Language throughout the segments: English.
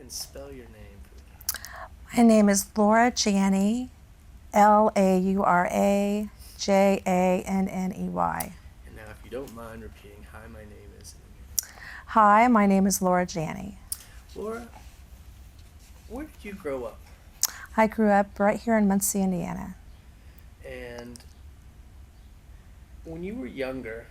and spell your name, please? My name is Laura Janney, Laura-Janney. And now, if you don't mind repeating, hi, my name is... Hi, my name is Laura Janney. Laura, where did you grow up? I grew up right here in Muncie, Indiana. And when you were younger,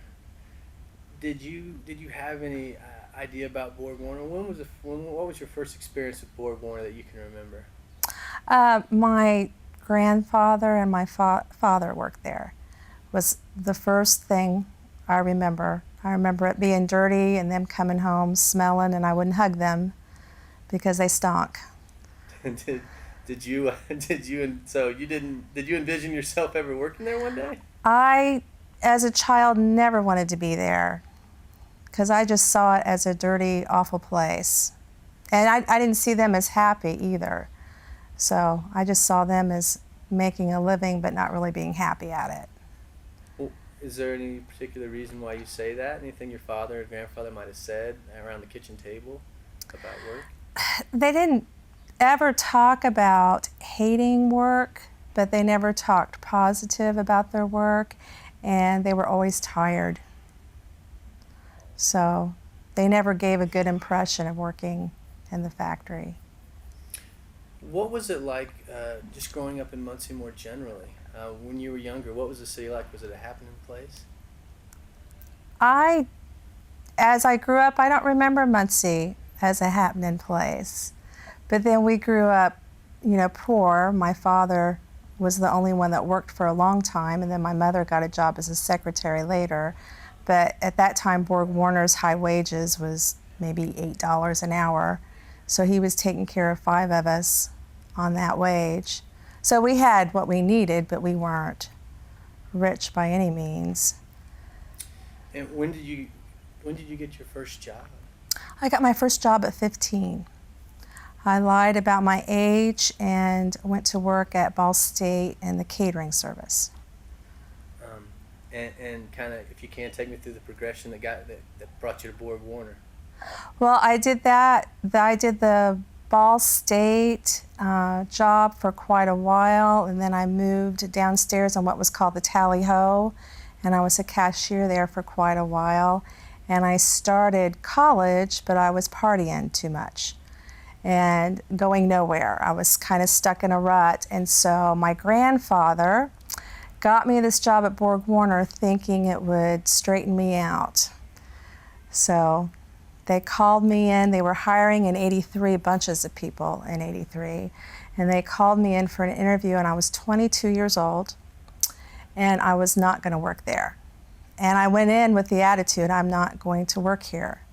did you have any idea about BorgWarner? What was your first experience with BorgWarner that you can remember? My grandfather and my father worked there. Was the first thing I remember. I remember it being dirty and them coming home smelling, and I wouldn't hug them because they stunk. Did you envision yourself ever working there one day? I, as a child, never wanted to be there because I just saw it as a dirty, awful place. And I didn't see them as happy either. So I just saw them as making a living but not really being happy at it. Well, is there any particular reason why you say that? Anything your father or grandfather might have said around the kitchen table about work? They didn't ever talk about hating work, but they never talked positive about their work, and they were always tired. So they never gave a good impression of working in the factory. What was it like just growing up in Muncie more generally? When you were younger, what was the city like? Was it a happening place? As I grew up, I don't remember Muncie as a happening place. But then we grew up, poor. My father was the only one that worked for a long time, and then my mother got a job as a secretary later. But at that time, BorgWarner's high wages was maybe $8 an hour. So he was taking care of 5 of us on that wage. So we had what we needed, but we weren't rich by any means. And when did you get your first job? I got my first job at 15. I lied about my age and went to work at Ball State in the catering service. And kind of, if you can, take me through the progression that brought you to BorgWarner. Well, I did that. I did the Ball State job for quite a while, and then I moved downstairs on what was called the Tally Ho, and I was a cashier there for quite a while. And I started college, but I was partying too much and going nowhere. I was kind of stuck in a rut, and so my grandfather got me this job at BorgWarner thinking it would straighten me out. So they called me in. They were hiring in '83, bunches of people in '83, and they called me in for an interview, and I was 22 years old, and I was not going to work there. And I went in with the attitude, I'm not going to work here.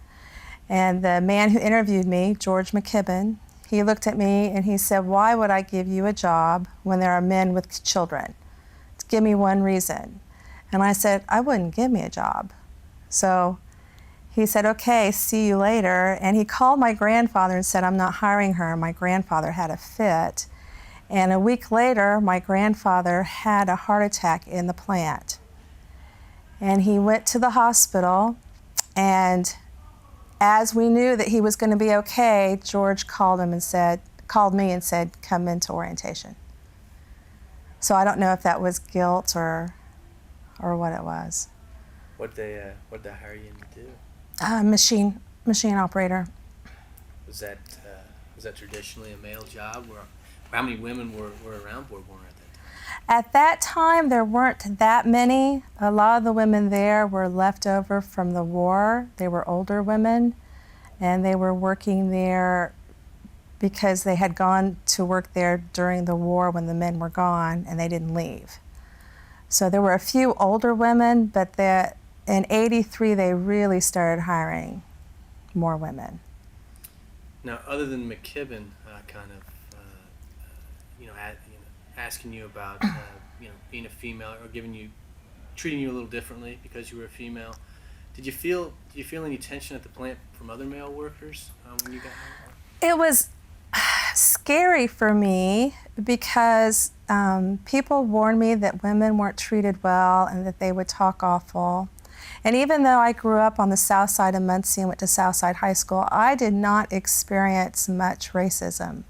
And the man who interviewed me, George McKibben, he looked at me and he said, why would I give you a job when there are men with children? Give me one reason. And I said, I wouldn't give me a job. So he said, okay, see you later. And he called my grandfather and said, I'm not hiring her. My grandfather had a fit. And a week later, my grandfather had a heart attack in the plant. And he went to the hospital, and as we knew that he was going to be okay, George called me and said, come into orientation. So I don't know if that was guilt or what it was. What'd they hire you to do? Machine operator. Was that traditionally a male job? How many women were around BorgWarner at that time? At that time, there weren't that many. A lot of the women there were left over from the war. They were older women, and they were working there because they had gone to work there during the war when the men were gone, and they didn't leave. So there were a few older women, but in '83, they really started hiring more women. Now, other than McKibben asking you about being a female or treating you a little differently because you were a female, did you feel any tension at the plant from other male workers when you got home? It was scary for me because people warned me that women weren't treated well and that they would talk awful. And even though I grew up on the south side of Muncie and went to Southside High School, I did not experience much racism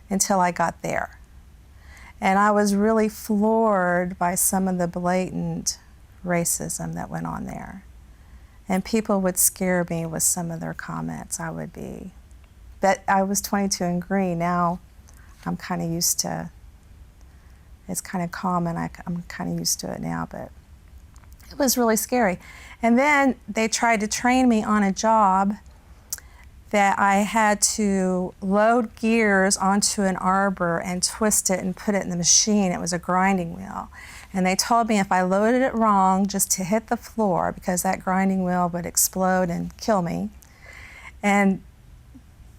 until I got there. And I was really floored by some of the blatant racism that went on there. And people would scare me with some of their comments. But I was 22 and green. Now I'm kind of used to, it's kind of common. I'm kind of used to it now, but it was really scary. And then they tried to train me on a job that I had to load gears onto an arbor and twist it and put it in the machine. It was a grinding wheel. And they told me if I loaded it wrong, just to hit the floor, because that grinding wheel would explode and kill me. And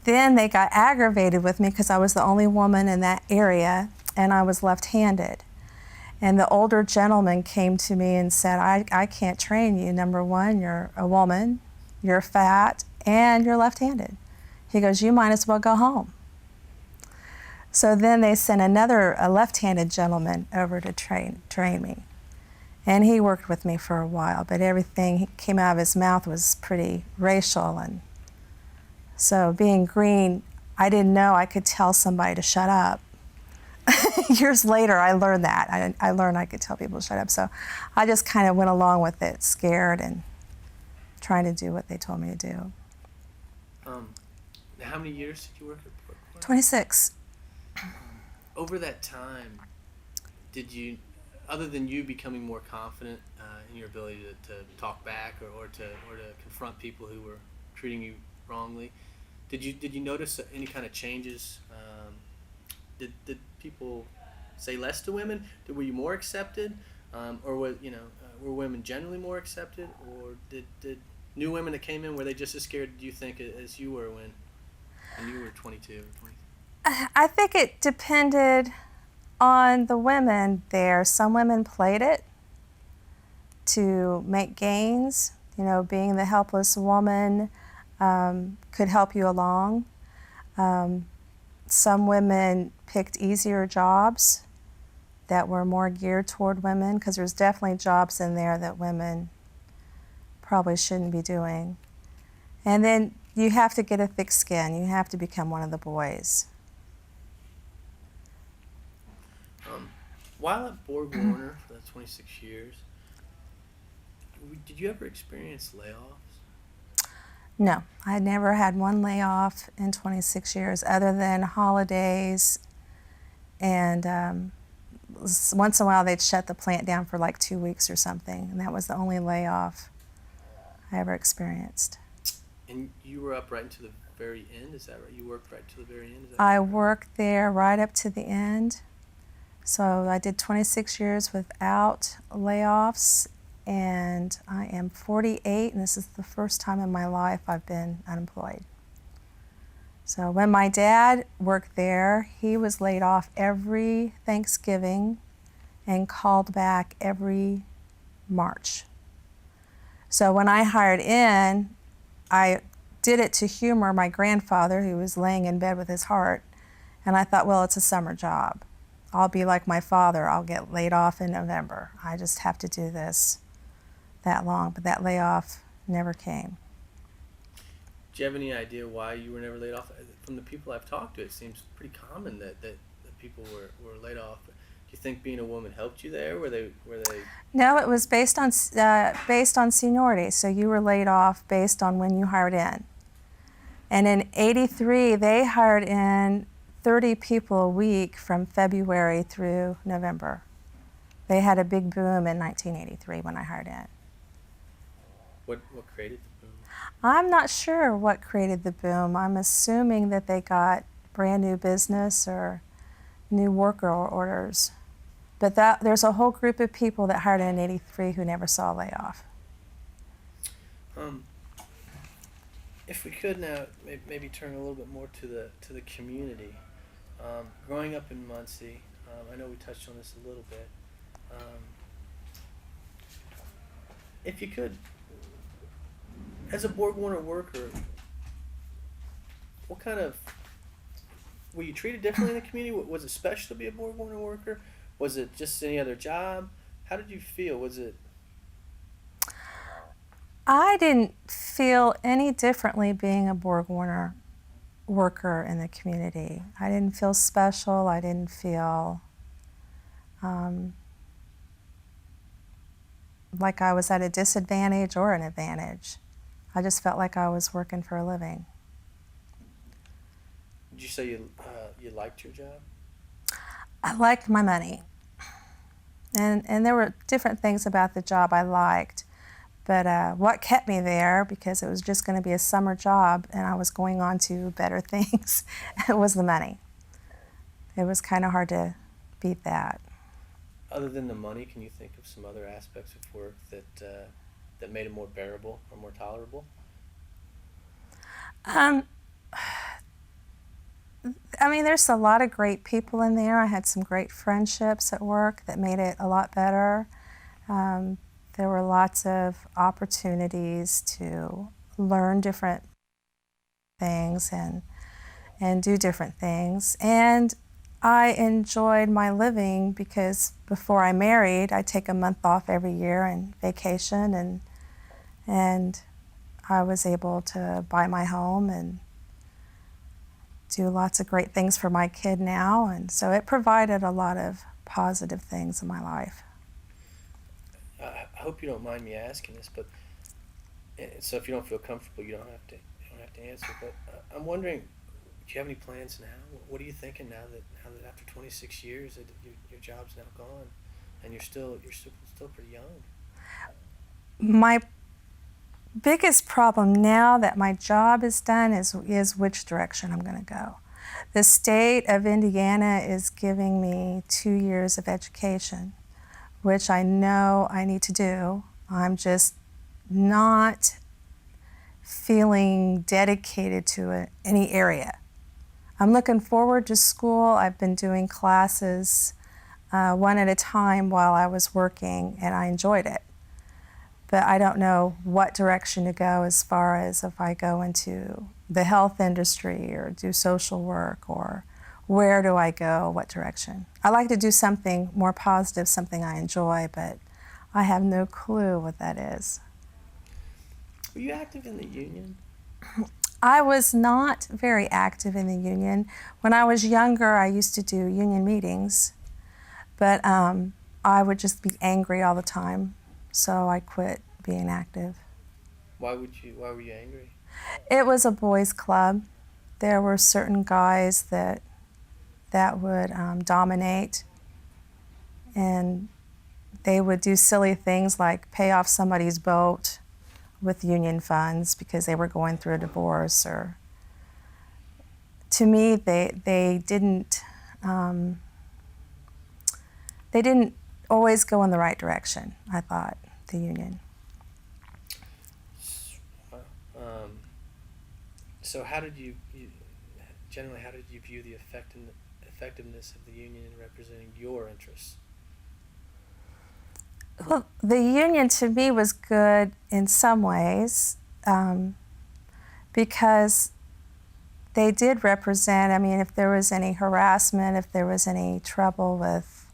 then they got aggravated with me because I was the only woman in that area and I was left-handed. And the older gentleman came to me and said, I can't train you. Number one, you're a woman, you're fat, and you're left-handed. He goes, you might as well go home. So then they sent a left-handed gentleman over to train me. And he worked with me for a while, but everything that came out of his mouth was pretty racial. And so being green, I didn't know I could tell somebody to shut up. Years later, I learned that. I learned I could tell people to shut up. So I just kind of went along with it, scared and trying to do what they told me to do. How many years did you work at BorgWarner? 26. Over that time, did you, other than you becoming more confident in your ability to talk back or to confront people who were treating you wrongly, did you notice any kind of changes? Did people say less to women? Were you more accepted, or were women generally more accepted, or did new women that came in, were they just as scared, do you think, as you were when you were 22 or 23? I think it depended on the women there. Some women played it to make gains. Being the helpless woman could help you along. Some women picked easier jobs that were more geared toward women, because there's definitely jobs in there that women probably shouldn't be doing. And then you have to get a thick skin. You have to become one of the boys. While at BorgWarner for the 26 years, did you ever experience layoffs? No, I never had one layoff in 26 years other than holidays, and once in a while they'd shut the plant down for like 2 weeks or something, and that was the only layoff I ever experienced. And you were up right into the very end, is that right? You worked right to the very end? Is that I right? worked there right up to the end. So I did 26 years without layoffs, and I am 48, and this is the first time in my life I've been unemployed. So when my dad worked there, he was laid off every Thanksgiving and called back every March. So when I hired in, I did it to humor my grandfather, who was laying in bed with his heart, and I thought, well, it's a summer job. I'll be like my father. I'll get laid off in November. I just have to do this that long. But that layoff never came. Do you have any idea why you were never laid off? From the people I've talked to, it seems pretty common that people were laid off. Do you think being a woman helped you there? Were they? No, it was based on seniority. So you were laid off based on when you hired in. And in '83, they hired in 30 people a week from February through November. They had a big boom in 1983 when I hired in. What created the boom? I'm not sure what created the boom. I'm assuming that they got brand new business or new worker orders. But there's a whole group of people that hired in '83 who never saw a layoff. If we could now maybe turn a little bit more to the community. Growing up in Muncie, I know we touched on this a little bit. If you could, as a BorgWarner worker, what kind of, were you treated differently in the community? Was it special to be a BorgWarner worker? Was it just any other job? How did you feel? Was it? I didn't feel any differently being a BorgWarner worker in the community. I didn't feel special. I didn't feel like I was at a disadvantage or an advantage. I just felt like I was working for a living. Did you say you liked your job? I liked my money. And there were different things about the job I liked. But what kept me there, because it was just going to be a summer job and I was going on to better things, it was the money. It was kind of hard to beat that. Other than the money, can you think of some other aspects of work that made it more bearable or more tolerable? I mean, there's a lot of great people in there. I had some great friendships at work that made it a lot better. There were lots of opportunities to learn different things and do different things. And I enjoyed my living because before I married, I'd take a month off every year and vacation, and I was able to buy my home and do lots of great things for my kid now. And so it provided a lot of positive things in my life. I hope you don't mind me asking this, but so if you don't feel comfortable, you don't have to answer. But I'm wondering, do you have any plans now? What are you thinking now that after 26 years that your job's now gone, and you're still pretty young? My biggest problem now that my job is done is which direction I'm going to go. The state of Indiana is giving me 2 years of education, which I know I need to do. I'm just not feeling dedicated to any area. I'm looking forward to school. I've been doing classes one at a time while I was working, and I enjoyed it. But I don't know what direction to go as far as if I go into the health industry or do social work, or where do I go, what direction. I like to do something more positive, something I enjoy, but I have no clue what that is. Were you active in the union? I was not very active in the union. When I was younger, I used to do union meetings, but I would just be angry all the time, so I quit being active. Why were you angry? It was a boys' club. There were certain guys that would dominate, and they would do silly things like pay off somebody's boat with union funds because they were going through a divorce. Or to me, they didn't always go in the right direction, I thought, the union. So how did you view the effectiveness of the union in representing your interests? Well, the union to me was good in some ways because they did represent, I mean, if there was any harassment, if there was any trouble with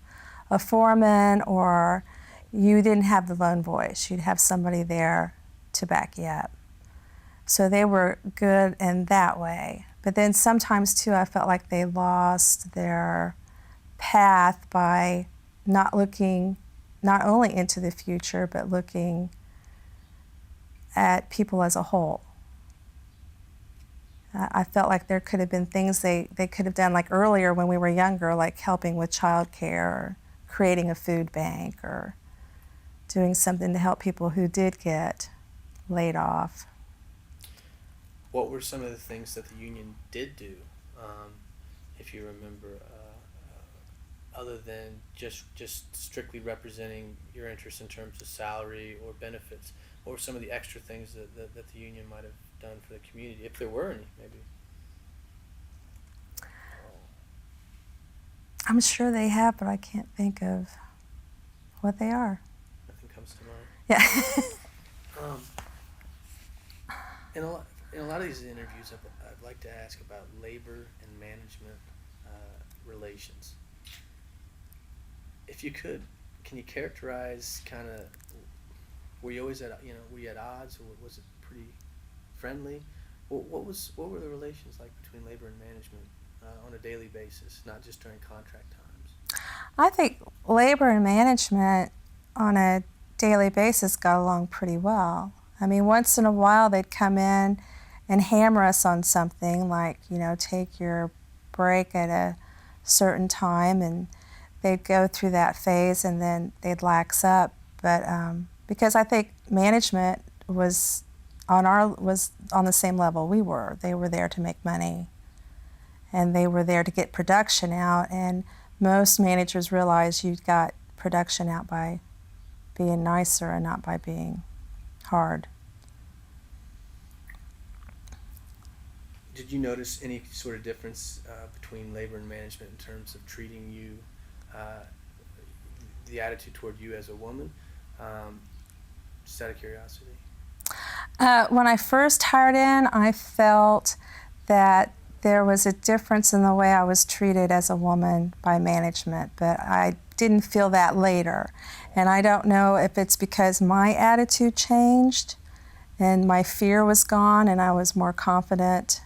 a foreman, or you didn't have the lone voice, you'd have somebody there to back you up. So they were good in that way. But then sometimes, too, I felt like they lost their path by not looking not only into the future, but looking at people as a whole. I felt like there could have been things they could have done, like earlier when we were younger, like helping with childcare or creating a food bank or doing something to help people who did get laid off. What were some of the things that the union did do, if you remember, other than just strictly representing your interests in terms of salary or benefits? What were some of the extra things that the union might have done for the community, if there were any, maybe? I'm sure they have, but I can't think of what they are. Nothing comes to mind. Yeah. In a lot of these interviews, I'd like to ask about labor and management relations. If you could, can you characterize kind of were you always were you at odds, or was it pretty friendly? What were the relations like between labor and management on a daily basis, not just during contract times? I think labor and management on a daily basis got along pretty well. I mean, once in a while they'd come in and hammer us on something like, take your break at a certain time, and they'd go through that phase and then they'd lax up. But because I think management was on the same level we were. They were there to make money, and they were there to get production out, and most managers realize you got production out by being nicer and not by being hard. Did you notice any sort of difference between labor and management in terms of treating you, the attitude toward you as a woman? Just out of curiosity. When I first hired in, I felt that there was a difference in the way I was treated as a woman by management, but I didn't feel that later. And I don't know if it's because my attitude changed and my fear was gone and I was more confident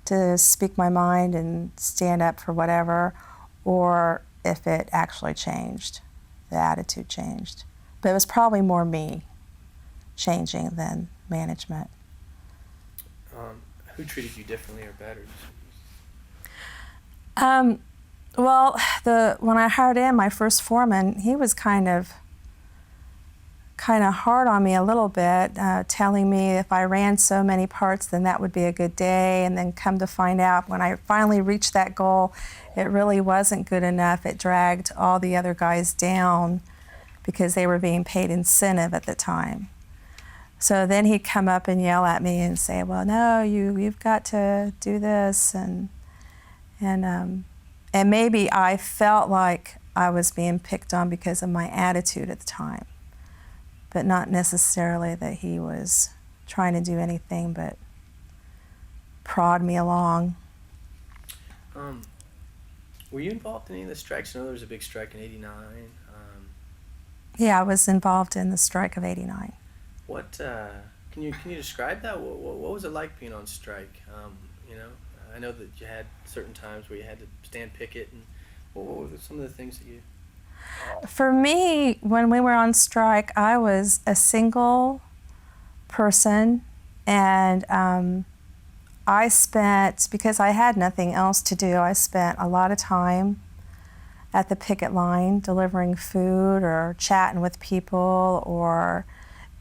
to speak my mind and stand up for whatever, or if it actually changed, the attitude changed. But it was probably more me changing than management. Who treated you differently or better? Well, when I hired in my first foreman, he was kind of hard on me a little bit, telling me if I ran so many parts, then that would be a good day. And then come to find out, when I finally reached that goal, it really wasn't good enough. It dragged all the other guys down because they were being paid incentive at the time. So then he'd come up and yell at me and say, well, no, you've got to do this. And maybe I felt like I was being picked on because of my attitude at the time, but not necessarily that he was trying to do anything but prod me along. Were you involved in any of the strikes? I know there was a big strike in '89. Yeah, I was involved in the strike of '89. What can you describe that? What was it like being on strike? I know that you had certain times where you had to stand picket, and what were some of the things that you? For me, when we were on strike, I was a single person, and I spent, because I had nothing else to do, I spent a lot of time at the picket line delivering food or chatting with people or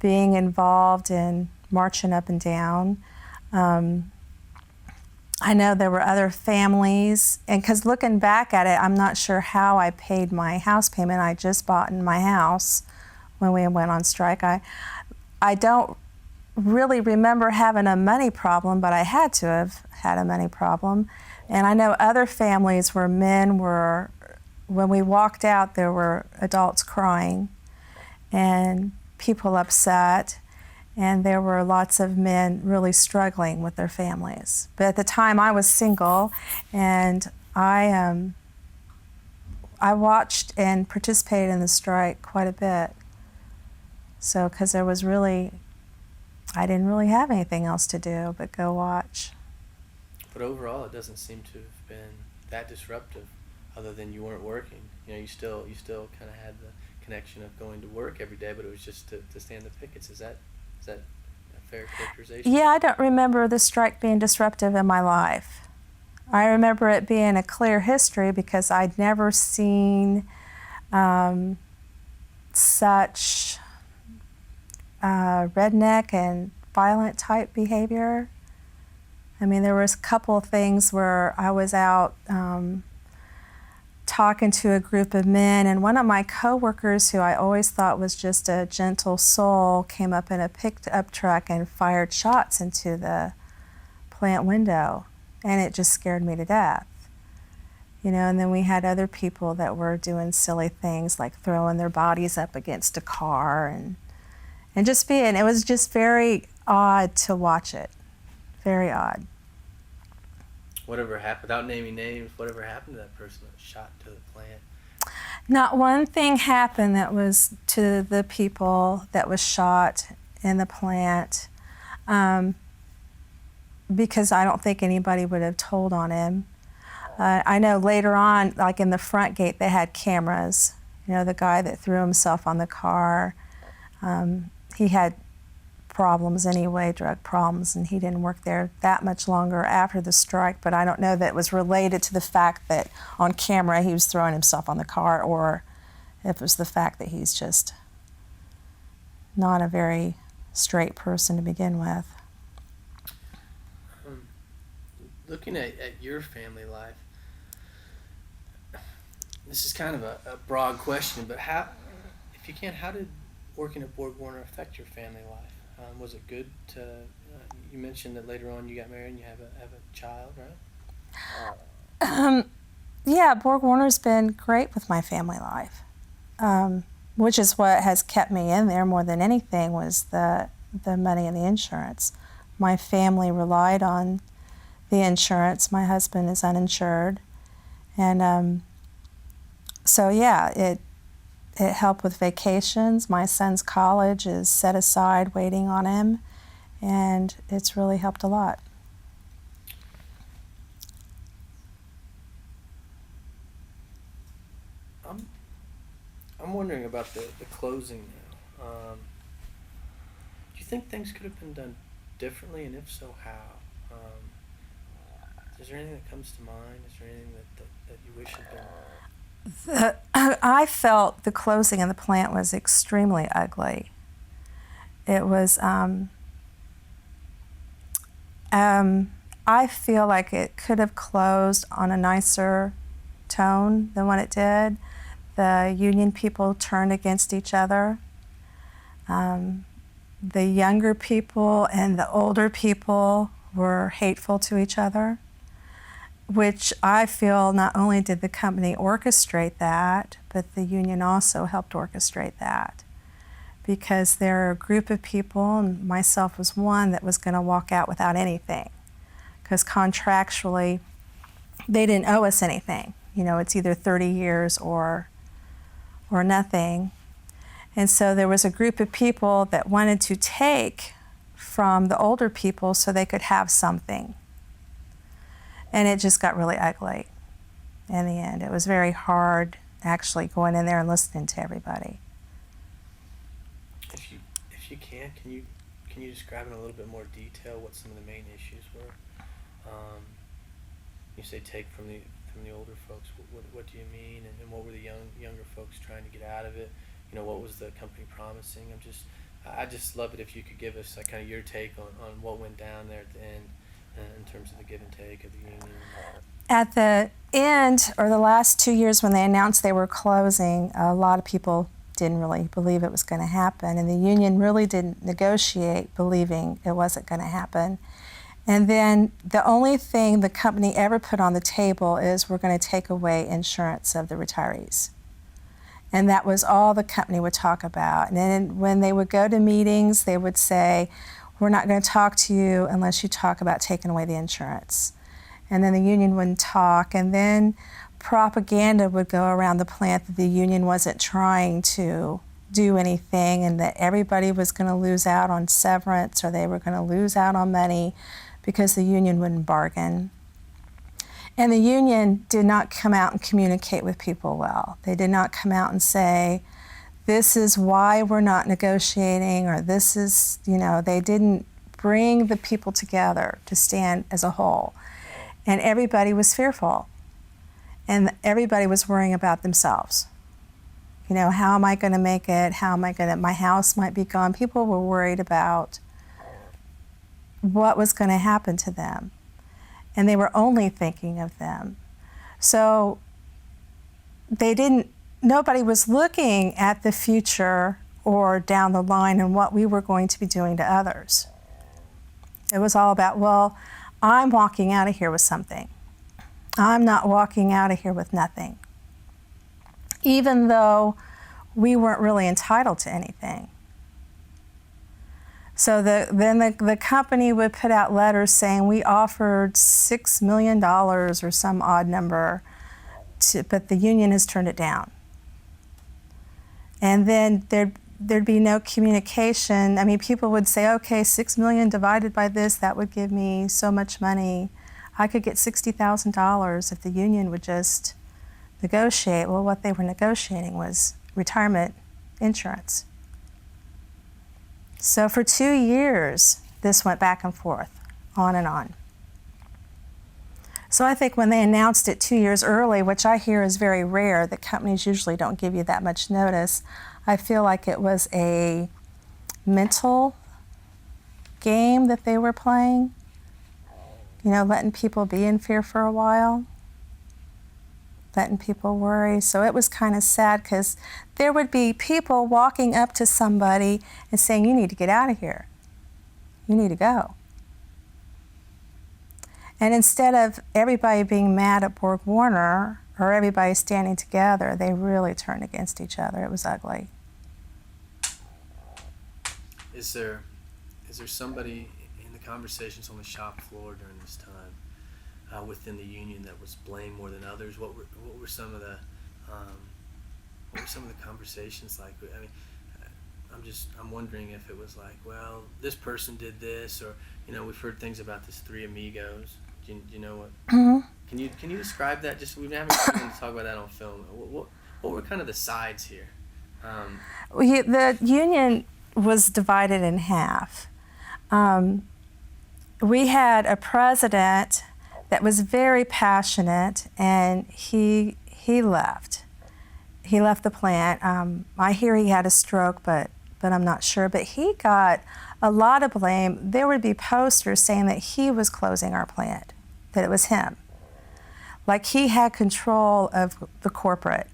being involved in marching up and down. I know there were other families, and because looking back at it, I'm not sure how I paid my house payment. I just bought in my house when we went on strike. I don't really remember having a money problem, but I had to have had a money problem. And I know other families where men were, when we walked out, there were adults crying and people upset. And there were lots of men really struggling with their families. But at the time, I was single, and I watched and participated in the strike quite a bit. So, because I didn't really have anything else to do but go watch. But overall, it doesn't seem to have been that disruptive, other than you weren't working. You still kind of had the connection of going to work every day, but it was just to stand the pickets. Is that a fair characterization? Yeah, I don't remember the strike being disruptive in my life. I remember it being a clear history because I'd never seen such redneck and violent type behavior. I mean, there was a couple of things where I was out talking to a group of men, and one of my coworkers, who I always thought was just a gentle soul, came up in a picked-up truck and fired shots into the plant window, and it just scared me to death. And then we had other people that were doing silly things like throwing their bodies up against a car and just being, it was just very odd to watch it. Very odd. Whatever happened, without naming names, whatever happened to that person that was shot to the plant? Not one thing happened that was to the people that was shot in the plant, because I don't think anybody would have told on him. I know later on, like in the front gate, they had cameras. You know, the guy that threw himself on the car, he had problems anyway, drug problems, and he didn't work there that much longer after the strike, but I don't know that it was related to the fact that on camera he was throwing himself on the car, or if it was the fact that he's just not a very straight person to begin with. Looking at your family life, this is kind of a broad question, but how, if you can, how did working at BorgWarner affect your family life? Was it good to, you mentioned that later on you got married and you have a child, right? Yeah, BorgWarner's been great with my family life, which is what has kept me in there more than anything, was the money and the insurance. My family relied on the insurance. My husband is uninsured, and so yeah, it helped with vacations. My son's college is set aside waiting on him, and it's really helped a lot. I'm wondering about the closing now. Do you think things could have been done differently, and if so, how? Is there anything that comes to mind? Is there anything that you wish had been? I felt the closing of the plant was extremely ugly. It was, I feel like it could have closed on a nicer tone than what it did. The union people turned against each other. The younger people and the older people were hateful to each other, which I feel not only did the company orchestrate that, but the union also helped orchestrate that. Because there are a group of people, and myself was one, that was going to walk out without anything. Because contractually, they didn't owe us anything. You know, it's either 30 years or nothing. And so there was a group of people that wanted to take from the older people so they could have something. And it just got really ugly in the end. It was very hard actually going in there and listening to everybody. If you can you describe in a little bit more detail what some of the main issues were? You say take from the older folks. What do you mean? And what were the younger folks trying to get out of it? You know, what was the company promising? I just love it if you could give us like kind of your take on what went down there at the end. In terms of the give and take of the union? At the end, or the last 2 years when they announced they were closing, a lot of people didn't really believe it was going to happen, and the union really didn't negotiate believing it wasn't going to happen. And then the only thing the company ever put on the table is we're going to take away insurance of the retirees. And that was all the company would talk about. And then when they would go to meetings, they would say, we're not going to talk to you unless you talk about taking away the insurance. And then the union wouldn't talk. And then propaganda would go around the plant that the union wasn't trying to do anything and that everybody was going to lose out on severance or they were going to lose out on money because the union wouldn't bargain. And the union did not come out and communicate with people well. They did not come out and say, this is why we're not negotiating, or this is, you know, they didn't bring the people together to stand as a whole. And everybody was fearful. And everybody was worrying about themselves. You know, how am I going to make it? My house might be gone. People were worried about what was going to happen to them. And they were only thinking of them. So nobody was looking at the future or down the line and what we were going to be doing to others. It was all about, well, I'm walking out of here with something. I'm not walking out of here with nothing. Even though we weren't really entitled to anything. So then the company would put out letters saying we offered $6 million or some odd number, but the union has turned it down. And then there'd be no communication. I mean, people would say, okay, 6 million divided by this, that would give me so much money. I could get $60,000 if the union would just negotiate. Well, what they were negotiating was retirement insurance. So for 2 years, this went back and forth, on and on. So I think when they announced it 2 years early, which I hear is very rare, that companies usually don't give you that much notice, I feel like it was a mental game that they were playing, letting people be in fear for a while, letting people worry. So it was kind of sad because there would be people walking up to somebody and saying, you need to get out of here. You need to go. And instead of everybody being mad at BorgWarner or everybody standing together, they really turned against each other. It was ugly. Is there somebody in the conversations on the shop floor during this time within the union that was blamed more than others? What were some of the conversations like? I mean, I'm wondering if it was like, well, this person did this, or we've heard things about this Three Amigos. Do you know what? Mm-hmm. Can you describe that? Just we haven't been to talk about that on film. What were kind of the sides here? The union was divided in half. We had a president that was very passionate, and he left. He left the plant. I hear he had a stroke, but I'm not sure. But he got a lot of blame. There would be posters saying that he was closing our plant, that it was him. Like he had control of the corporate.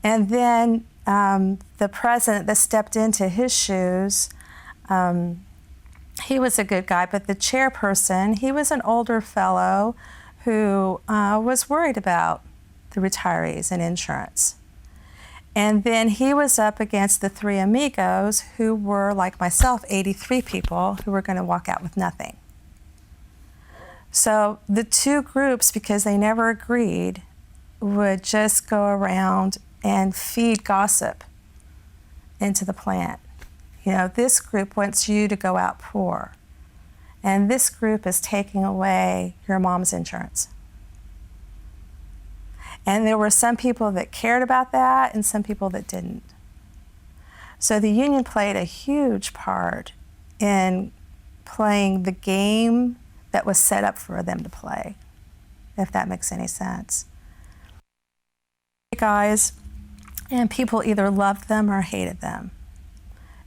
And then the president that stepped into his shoes, he was a good guy, but the chairperson, he was an older fellow who was worried about the retirees and insurance. And then he was up against the Three Amigos, who were, like myself, 83 people who were going to walk out with nothing. So the two groups, because they never agreed, would just go around and feed gossip into the plant. This group wants you to go out poor, and this group is taking away your mom's insurance. And there were some people that cared about that and some people that didn't. So the union played a huge part in playing the game that was set up for them to play, if that makes any sense. Guys, and people either loved them or hated them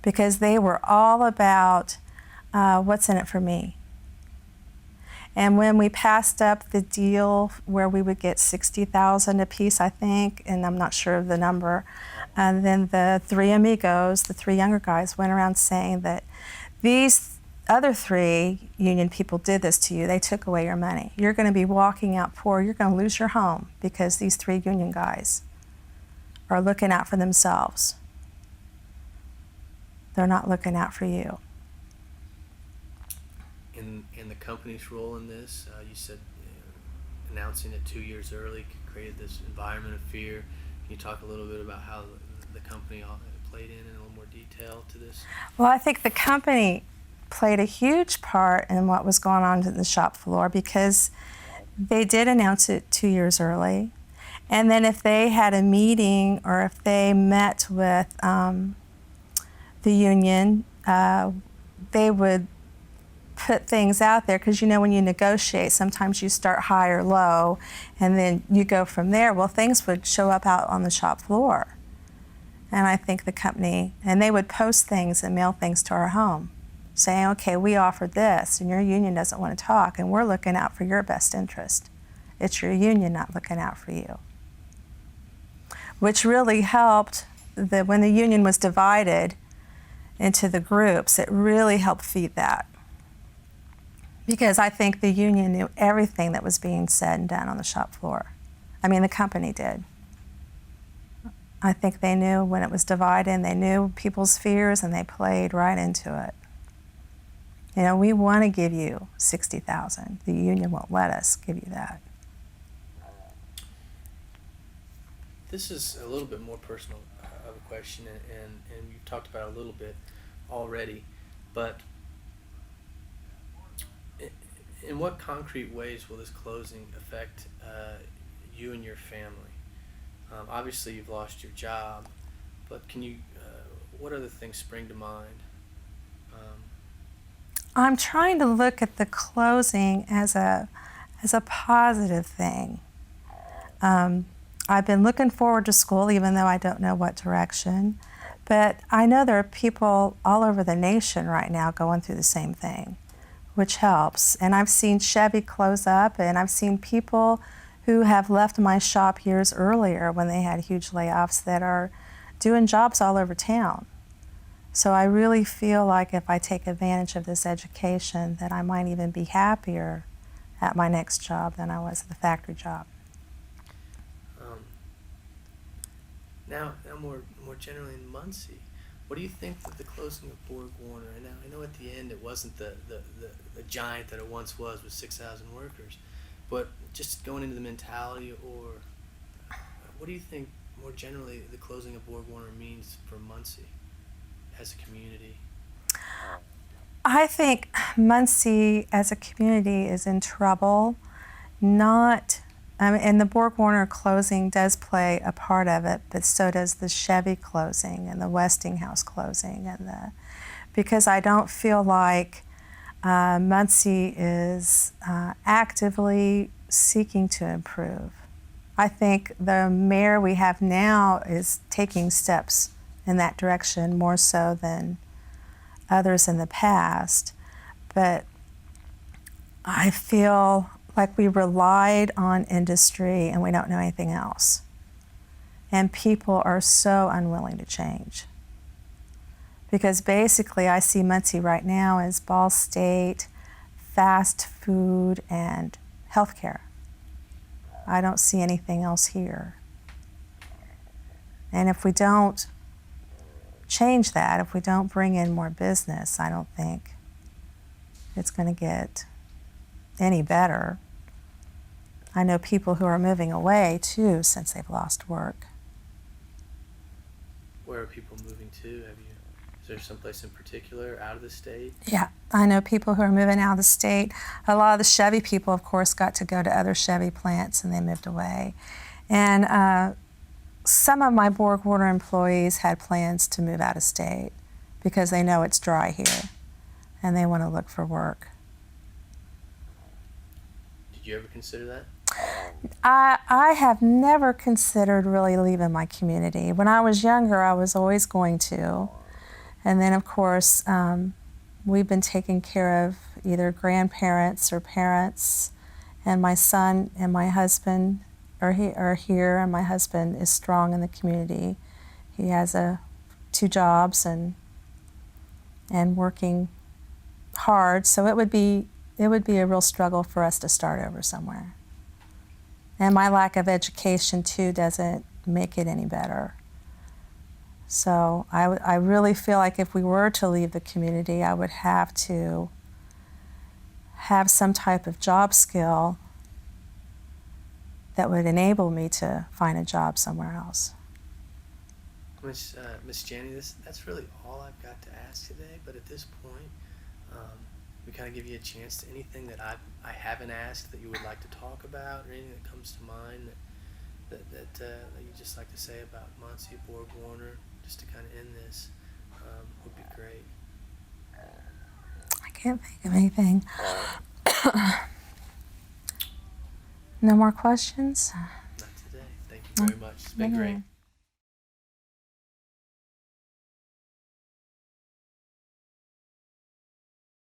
because they were all about what's in it for me. And when we passed up the deal where we would get $60,000 apiece, I think, and I'm not sure of the number, and then the Three Amigos, the three younger guys, went around saying that these other three union people did this to you. They took away your money. You're going to be walking out poor. You're going to lose your home because these three union guys are looking out for themselves. They're not looking out for you. In the company's role in this, you said announcing it 2 years early created this environment of fear. Can you talk a little bit about how the company played in a little more detail to this? Well, I think the company played a huge part in what was going on in the shop floor because they did announce it 2 years early. And then if they had a meeting or if they met with the union, they would put things out there because when you negotiate, sometimes you start high or low and then you go from there. Well, things would show up out on the shop floor. And I think the company, and they would post things and mail things to our home saying, okay, we offered this and your union doesn't want to talk and we're looking out for your best interest. It's your union not looking out for you. Which really helped when the union was divided into the groups, it really helped feed that. Because I think the union knew everything that was being said and done on the shop floor. I mean, the company did. I think they knew when it was divided, and they knew people's fears, and they played right into it. We want to give you $60,000. The union won't let us give you that. This is a little bit more personal of a question, and you've talked about it a little bit already, but in what concrete ways will this closing affect you and your family? Obviously, you've lost your job, but what other things spring to mind? I'm trying to look at the closing as a positive thing. I've been looking forward to school, even though I don't know what direction. But I know there are people all over the nation right now going through the same thing, which helps. And I've seen Chevy close up, and I've seen people who have left my shop years earlier when they had huge layoffs that are doing jobs all over town. So I really feel like if I take advantage of this education, that I might even be happier at my next job than I was at the factory job. Now more generally in Muncie, what do you think of the closing of BorgWarner? And I know at the end it wasn't the giant that it once was with 6,000 workers, but just going into the mentality, or what do you think more generally the closing of BorgWarner means for Muncie as a community? I think Muncie as a community is in trouble. And the BorgWarner closing does play a part of it, but so does the Chevy closing and the Westinghouse closing, because I don't feel like Muncie is actively seeking to improve. I think the mayor we have now is taking steps in that direction more so than others in the past, but I feel like we relied on industry and we don't know anything else. And people are so unwilling to change. Because basically I see Muncie right now as Ball State, fast food, and healthcare. I don't see anything else here. And if we don't change that, if we don't bring in more business, I don't think it's going to get any better. I know people who are moving away too since they've lost work. Where are people moving to? Is there someplace in particular out of the state? Yeah, I know people who are moving out of the state. A lot of the Chevy people, of course, got to go to other Chevy plants and they moved away. And some of my BorgWarner employees had plans to move out of state because they know it's dry here and they want to look for work. Did you ever consider that? I have never considered really leaving my community. When I was younger, I was always going to. And then, of course, we've been taking care of either grandparents or parents. And my son and my husband are here, and my husband is strong in the community. He has 2 jobs and working hard. So it would be a real struggle for us to start over somewhere. And my lack of education, too, doesn't make it any better. So I really feel like if we were to leave the community, I would have to have some type of job skill that would enable me to find a job somewhere else. Miss Janney, that's really all I've got to ask today, but at this point, we kind of give you a chance to anything that I haven't asked that you would like to talk about, or anything that comes to mind that you'd just like to say about Muncie, BorgWarner, just to kind of end this, would be great. I can't think of anything. No more questions? Not today. Thank you very much. It's been great.